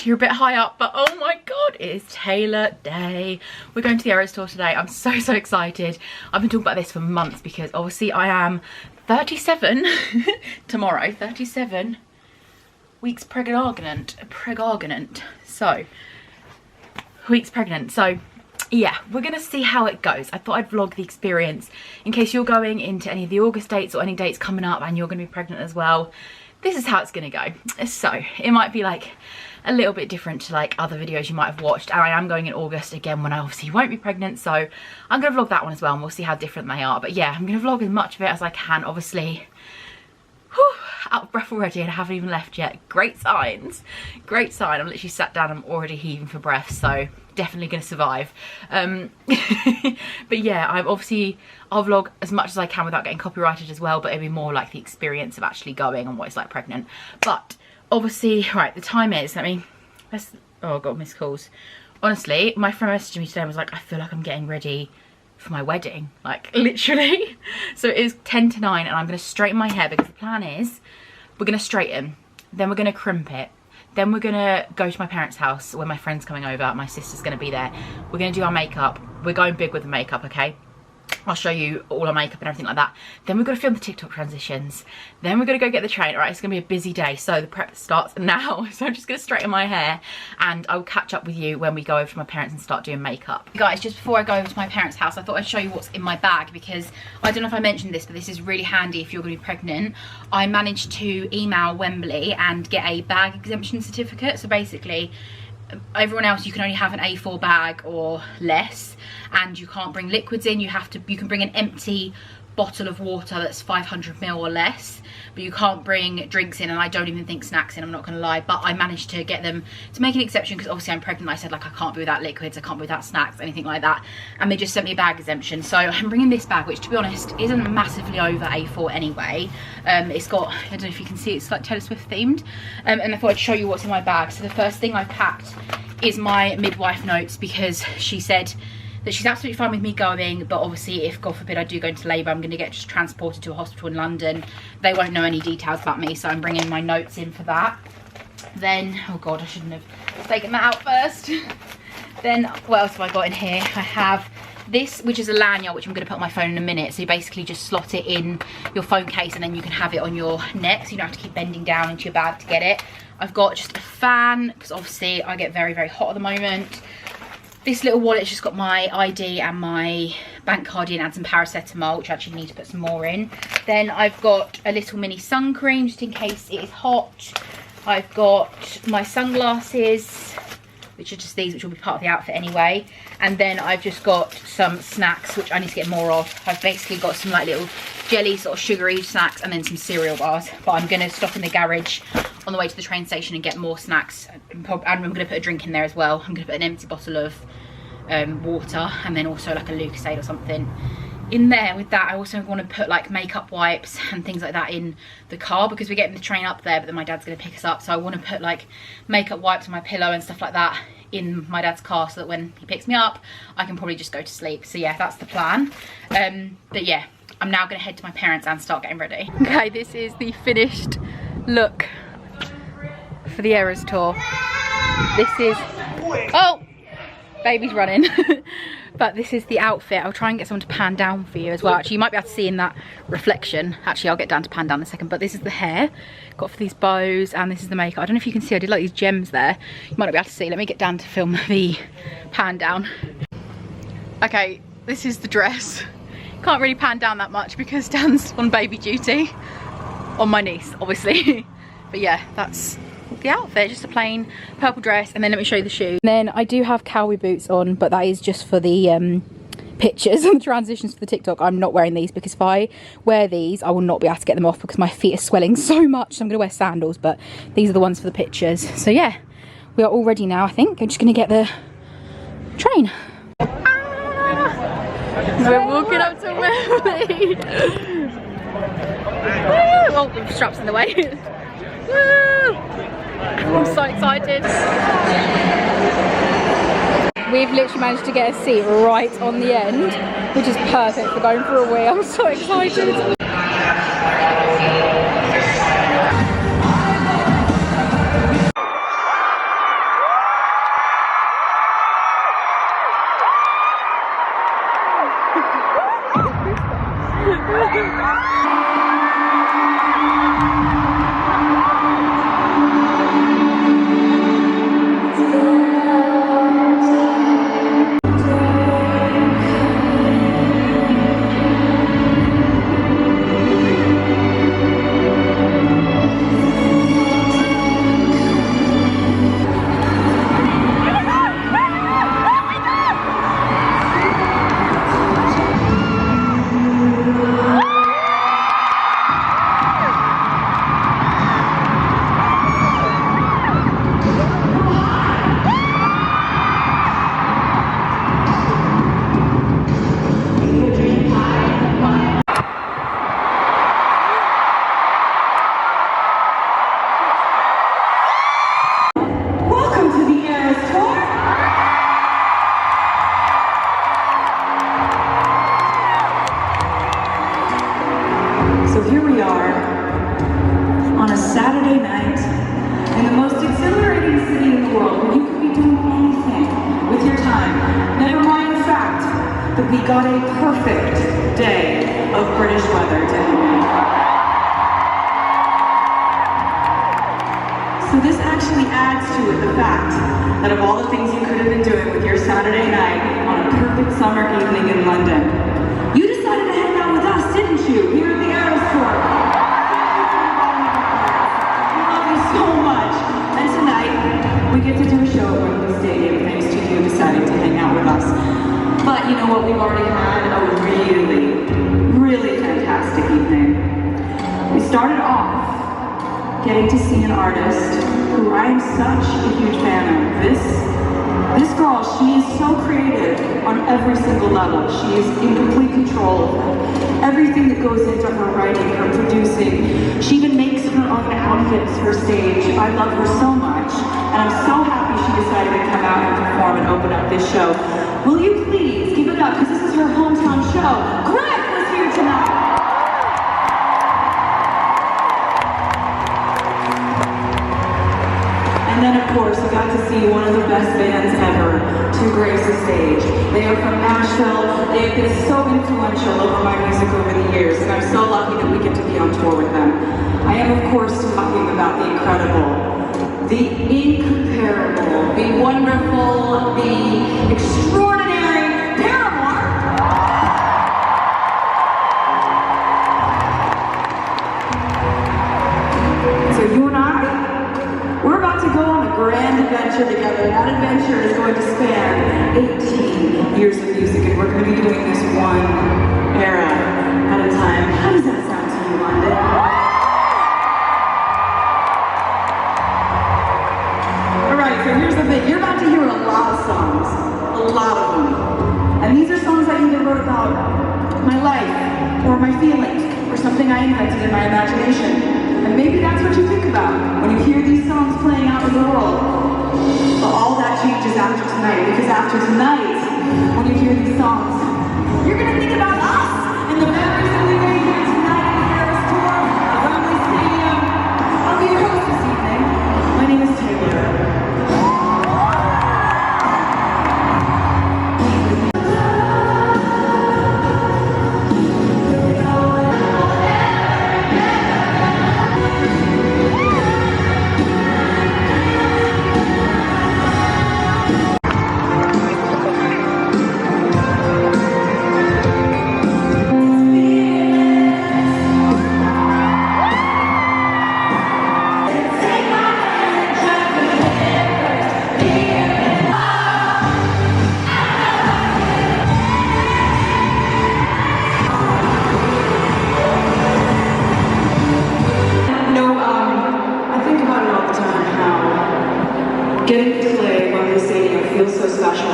you're a bit high up, but oh my god, it is Taylor Day. We're going to the ERAS tour today. I'm so excited. I've been talking about this for months because obviously I am 37 tomorrow, 37 weeks pregnant. So, weeks pregnant. So, yeah, we're gonna see how it goes. I thought I'd vlog the experience in case you're going into any of the August dates or any dates coming up and you're gonna be pregnant as well. This is how it's gonna go. So, it might be like a little bit different to like other videos you might have watched, and I am going in August again when I obviously won't be pregnant, so I'm gonna vlog that one as well and we'll see how different they are. But yeah, I'm gonna vlog as much of it as I can. Obviously, whew, out of breath already and I haven't even left yet. Great signs, great sign. I'm literally sat down, I'm already heaving for breath, so definitely gonna survive. But yeah, I'll vlog as much as I can without getting copyrighted as well, but it'll be more like the experience of actually going and what it's like pregnant. But obviously, right, the time is, oh, I've got missed calls. Honestly, my friend messaged me today and was like, I feel like I'm getting ready for my wedding, like literally. So it is 10 to 9 and I'm gonna straighten my hair because the plan is we're gonna straighten, then we're gonna crimp it, then we're gonna go to my parents' house where my friend's coming over, my sister's gonna be there. We're gonna do our makeup. We're going big with the makeup, okay? I'll show you all our makeup and everything like that. Then we're gonna film the TikTok transitions. Then we're gonna go get the train. All right, it's gonna be a busy day. So the prep starts now. So I'm just gonna straighten my hair and I'll catch up with you when we go over to my parents and start doing makeup. Guys, just before I go over to my parents' house, I thought I'd show you what's in my bag because I don't know if I mentioned this, but this is really handy if you're gonna be pregnant. I managed to email Wembley and get a bag exemption certificate. So basically, everyone else, you can only have an A4 bag or less, and you can't bring liquids in. You can bring an empty bottle of water that's 500 ml or less, but you can't bring drinks in, and I don't even think snacks in, I'm not gonna lie. But I managed to get them to make an exception because obviously I'm pregnant. I said like I can't be without liquids, I can't be without snacks, anything like that, and they just sent me a bag exemption. So I'm bringing this bag, which to be honest isn't massively over A4 anyway. It's got, I don't know if you can see, it's like Taylor Swift themed, and I thought I'd show you what's in my bag. So the first thing I've packed is my midwife notes because she said that she's absolutely fine with me going, but obviously if God forbid I do go into labour, I'm going to get just transported to a hospital in London. They won't know any details about me, so I'm bringing my notes in for that. Then, oh God, I shouldn't have taken that out first. Then what else have I got in here? I have this, which is a lanyard, which I'm going to put on my phone in a minute. So you basically just slot it in your phone case and then you can have it on your neck, so you don't have to keep bending down into your bag to get it. I've got just a fan because obviously I get very hot at the moment. This little wallet's just got my ID and my bank card in and some paracetamol, which I actually need to put some more in. Then I've got a little mini sun cream just in case it is hot. I've got my sunglasses, which are just these, which will be part of the outfit anyway. And then I've just got some snacks, which I need to get more of. I've basically got some like little jelly sort of sugary snacks and then some cereal bars. But I'm going to stop in the garage on the way to the train station and get more snacks. And I'm going to put a drink in there as well. I'm going to put an empty bottle of water and then also like a Lucozade or something in there. With that, I also want to put like makeup wipes and things like that in the car because we're getting the train up there, but then my dad's going to pick us up. So I want to put like makeup wipes on my pillow and stuff like that in my dad's car so that when he picks me up, I can probably just go to sleep. So yeah, that's the plan. But yeah, I'm now going to head to my parents and start getting ready. Okay, this is the finished look for the ERAS tour. This is, oh, baby's running. But this is the outfit. I'll try and get someone to pan down for you as well. Actually, you might be able to see in that reflection. Actually, I'll get down to pan down in a second. But this is the hair. Got for these bows, and this is the makeup. I don't know if you can see, I did like these gems there. You might not be able to see. Let me get down to film the pan down. Okay, this is the dress. Can't really pan down that much because Dan's on baby duty. On my niece, obviously. But yeah, that's the outfit, just a plain purple dress. And then let me show you the shoes. And then I do have cowboy boots on, but that is just for the pictures and the transitions for the TikTok. I'm not wearing these because if I wear these, I will not be able to get them off because my feet are swelling so much. So I'm going to wear sandals, but these are the ones for the pictures. So yeah, we are all ready now, I think. I'm just going to get the train. We're walking up to Wembley. Oh, the straps in the way. Woo! I'm so excited. We've literally managed to get a seat right on the end, which is perfect for going for a wee. I'm so excited. got a perfect day of British weather, didn't we? So this actually adds to it the fact that of all the things you could have been doing with your Saturday night on a perfect summer evening in London, you decided to hang out with us, didn't you? Here at the ERAS tour. We love you so much. And tonight, we get to do a show at Wembley Stadium thanks to you deciding to hang out with us. But you know what? We've already had a really fantastic evening. We started off getting to see an artist who I am such a huge fan of. This girl, she is so creative on every single level. She is in complete control of everything that goes into her writing, her producing. She even makes her own outfits for stage. I love her so much, and I'm so happy she decided to come out and perform and open up this show. Will you please give it up, because this is her hometown show. Greg was here tonight. And then, of course, we got to see one of the best bands ever to grace the stage. They are from Nashville. They have been so influential over my music over the years, and I'm so lucky that we get to be on tour with them. I am, of course, talking about the incredible, the incomparable, the wonderful, the extraordinary Paramore. So you and I, we're about to go on a grand adventure together. That adventure is going to span 18 years of music, and we're going to be doing this one era at a time. How does that sound to you, London? All right, so here's the thing. You're about to hear a lot of songs, a lot of them. And these are songs I either wrote about my life, or my feelings, or something I invented in my imagination. And maybe that's what you think about when you hear these songs playing out in the world. But all that changes after tonight, because after tonight, when you hear these songs, you're going to think about us and the memories that we made here tonight at the ERAS tour at Wembley Stadium. I'll be your host this evening. My name is Taylor. Getting to play Wembley Stadium feels so special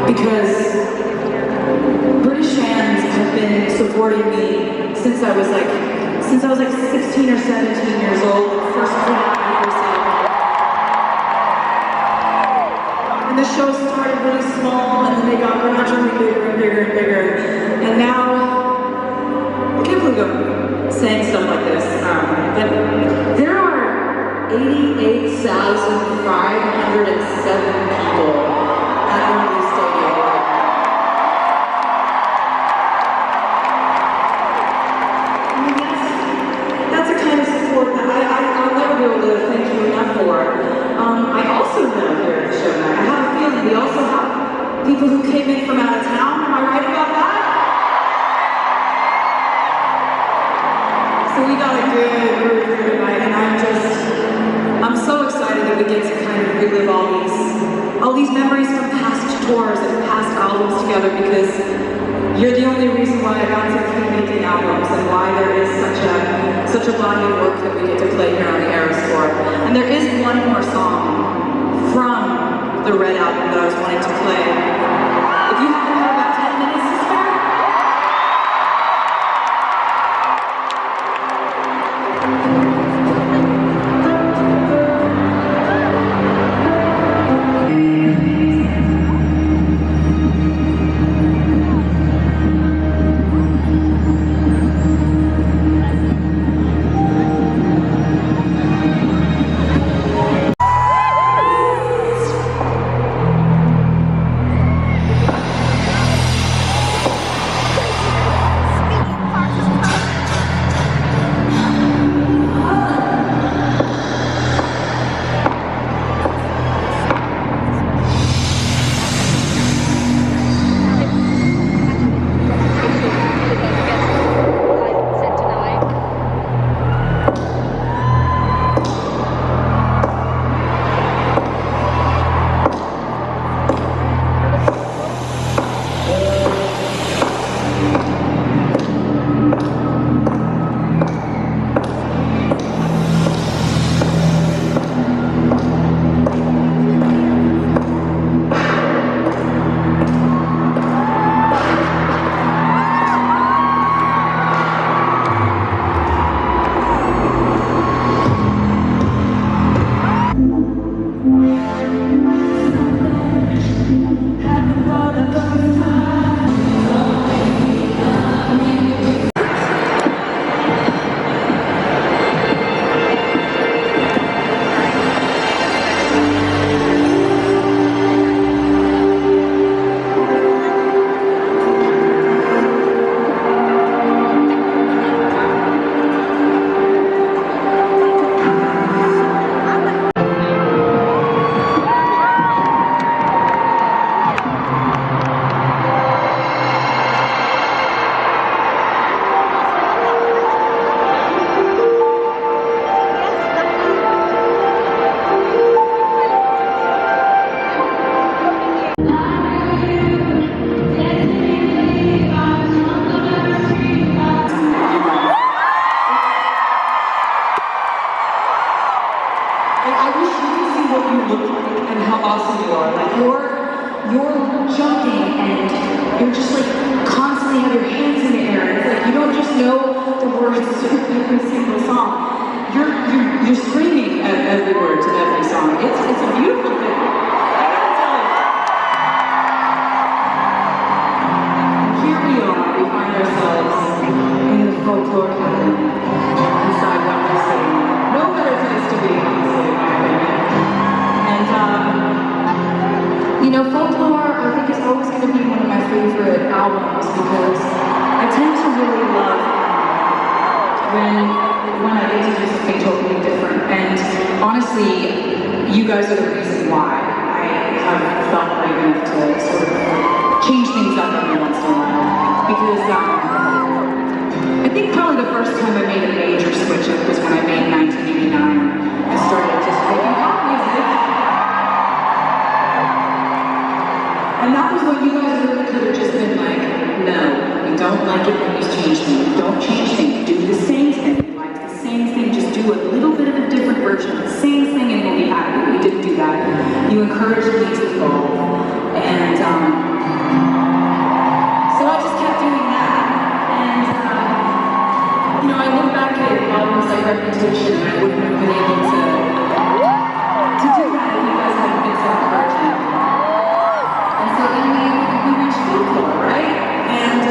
because British fans have been supporting me since I was like 16 or 17 years old. First put out my first album. And the show started really small, and then they got gradually bigger and bigger and bigger. And now, I can't believe I'm saying stuff like this, but there are 88,507 people at Wembley Stadium right now. I mean, that's a kind of support that I'll never be able to thank you enough for. I also know here at the show tonight, I have a feeling we also have people who came in from out of town. Am I right about that? So we got a good group here tonight, and I'm so excited that we get to kind of relive all these memories from past tours and past albums together, because you're the only reason why I got to keep making albums and why there is such a body of work that we get to play here on the ERAS tour. And there is one more song from the Red album that I was wanting to play. If you happen to have about 10 minutes to spare. look like and how awesome you are. Like you're jumping and you're just like constantly have your hands in the air. It's like you don't just know the words to every single song. You're screaming at every word to every song. It's a beautiful thing. I gotta tell you. And here we are. We find ourselves in the folklore cabinet inside Wembley Stadium. No better place to be, honestly, in my opinion. And you know, folklore I think is always going to be one of my favorite albums because I tend to really love when I get to do something totally different. And honestly, you guys are the reason why I have felt brave enough to sort of change things up every once in a while. Because I think probably the first time I made a major switch up was when I made 1989. I started just making pop music. And that was when you guys really could have just been like, no, we don't like it when you change things. Don't change things. Do the same thing. Same thing, just do a little bit of a different version of the same thing and we'll be happy. We didn't do that. You encouraged me to evolve. And so I just kept doing that. And you know, I look back at albums like Reputation and I wouldn't have been able to do that if you guys hadn't been so encouraging. And so then we reached folklore, right? And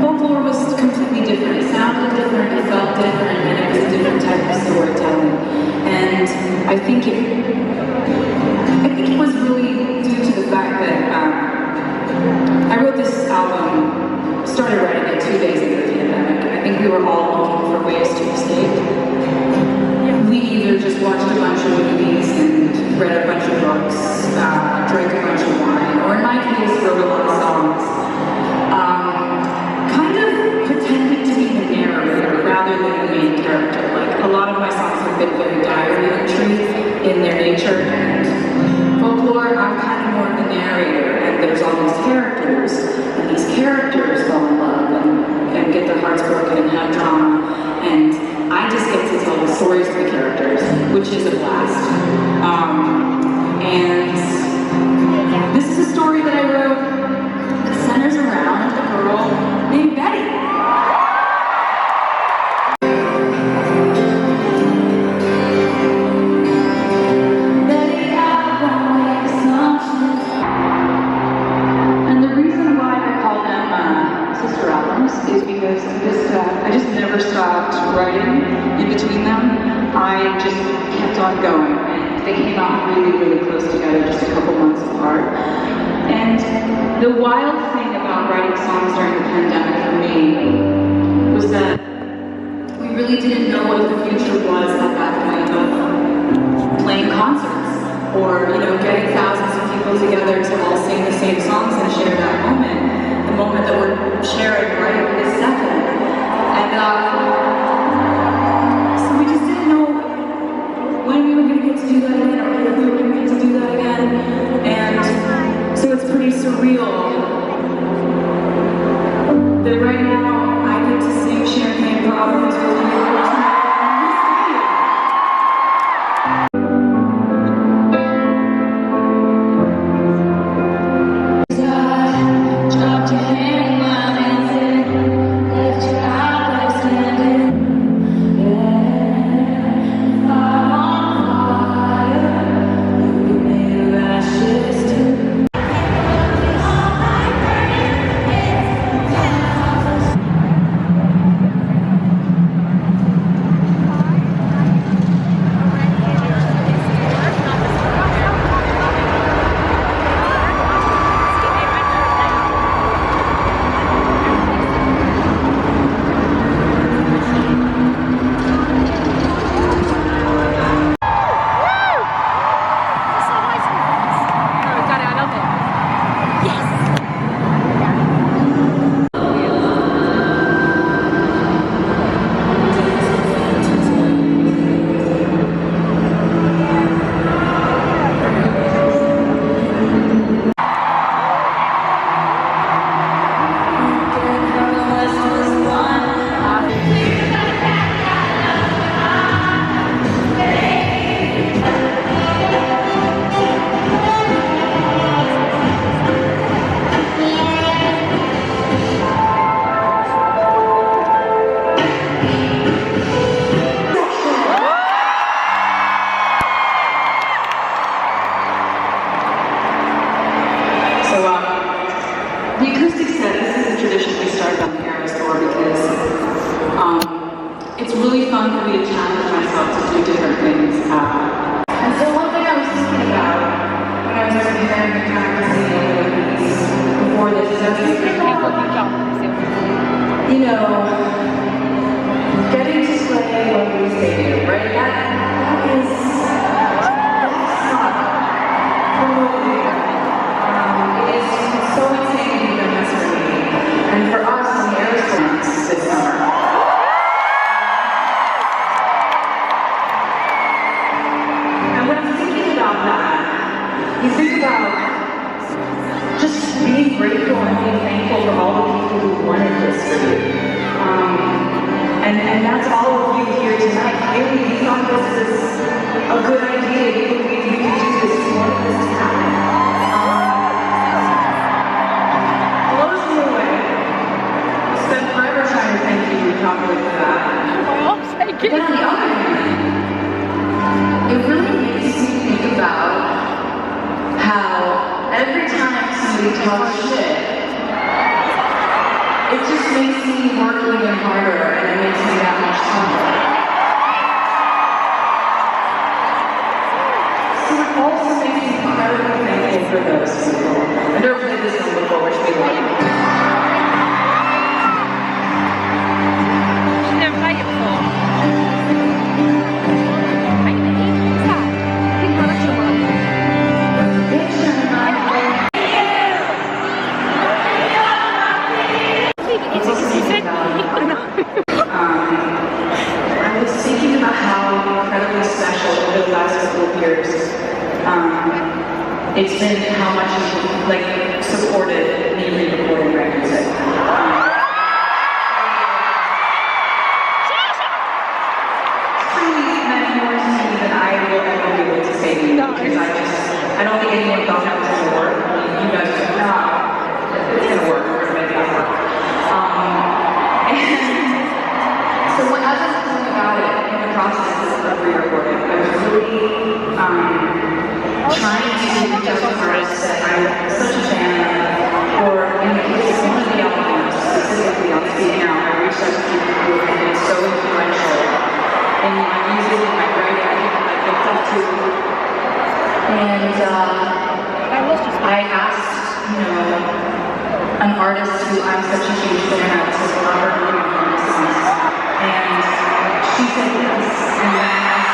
folklore was completely different. It sounded different, it felt different, and it was a different type of storytelling. And I think it was really due to the fact that I wrote this album, started writing it 2 days into the pandemic. I think we were all looking for ways to escape. We either just watched a bunch of movies and read a bunch of books, drank a bunch of wine, or in my case, wrote a lot of songs. Pretending to be the narrator rather than the main character. Like a lot of my songs have been very diary entry in their nature, and folklore, I'm kind of more of the narrator, and there's all these characters, and these characters fall in love and get their hearts broken and have drama, and I just get to tell the stories of the characters, which is a blast. And this is a story that I wrote that centers around a girl named Betty. Is because I just never stopped writing in between them. I just kept on going, and they came out really, really close together, just a couple months apart. And the wild thing about writing songs during the pandemic for me was that we really didn't know what the future was at that point of playing concerts, or getting thousands of people together to all sing the same songs and share that moment. The moment that we're sharing right this second. And so we just didn't know when we were going to get to do that again, or if we were going to get to do that again. And so it's pretty surreal that right now I get to sing Champagne Problems with you. Dropped your hand in my hand, left your eyes preparing and practicing over the weeks before this, I was thinking about, you know, getting to play Wembley Stadium, right? That is not remotely. It is so insanely done this for me, and for us in the ERAS this summer. And when I'm thinking about that, you think about just being grateful and being thankful for all the people who wanted this for you. And that's all of you here tonight. Maybe you thought this is a good idea. You believe you can do this. You wanted this to happen. Blows me away. I spent forever trying to thank you properly for that. But then on the other hand, it really makes me think about how every time somebody talks shit, it just makes me work even harder and it makes me that much tougher. So it also makes me incredibly thankful for those people. I've never played this one before, which we love. She's never played it before. I was thinking about how incredibly special over the last couple of years it's been, how much you've like supported me re-recording records. It's truly meant more to me than I will ever be able to say to you, because I don't think anyone thought that was going to work. You guys are like, nah, it's going to work. We're going to make that work. So as I was thinking about it in the process of re-recording, I was really trying to reach out to artists that I'm such a fan of, or in the case of one of the albums, specifically on Speak Now, I reached out to people who have been so influential in my music and my writing, I looked up to. And I asked, you know, an artist who I'm such a huge fan of to collaborate on songs. And she said yes, and then